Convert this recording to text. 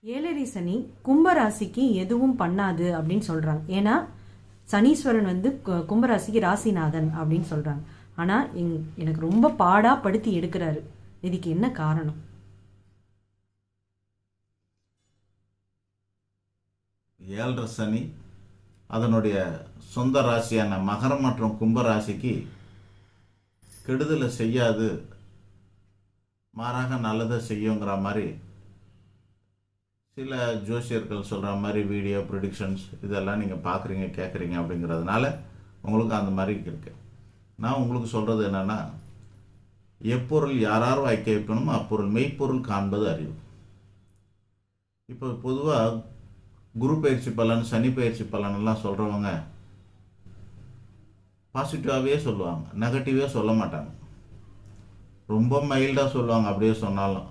ஏழரை சனி கும்பராசிக்கு எதுவும் பண்ணாது அப்படின்னு சொல்றாங்க. ஏன்னா சனீஸ்வரன் வந்து கும்பராசிக்கு ராசிநாதன் அப்படின்னு சொல்றாங்க. ஆனா எனக்கு ரொம்ப பாடா படுத்தி எடுக்கிறாரு. இதுக்கு என்ன காரணம்? ஏழரை சனி அதனுடைய சொந்த ராசியான மகரம் மற்றும் கும்பராசிக்கு கெடுதலை செய்யாது, மாறாக நல்லதை செய்யுங்கிற மாதிரி சில ஜோசியர்கள் சொல்கிற மாதிரி வீடியோ ப்ரொடிக்ஷன்ஸ் இதெல்லாம் நீங்கள் பார்க்குறீங்க கேட்குறீங்க. அப்படிங்கிறதுனால உங்களுக்கு அந்த மாதிரி இருக்குது. நான் உங்களுக்கு சொல்கிறது என்னென்னா, எப்பொருள் யாரார் வாய்க்க வைக்கணுமோ அப்பொருள் மெய்ப்பொருள் காண்பது அறிவு. இப்போ பொதுவாக குரு பயிற்சி பலன், சனி பயிற்சி பலன் எல்லாம் சொல்கிறவங்க பாசிட்டிவாகவே சொல்லுவாங்க, நெகட்டிவாக சொல்ல மாட்டாங்க. ரொம்ப மைல்டாக சொல்லுவாங்க அப்படியே சொன்னாலும்.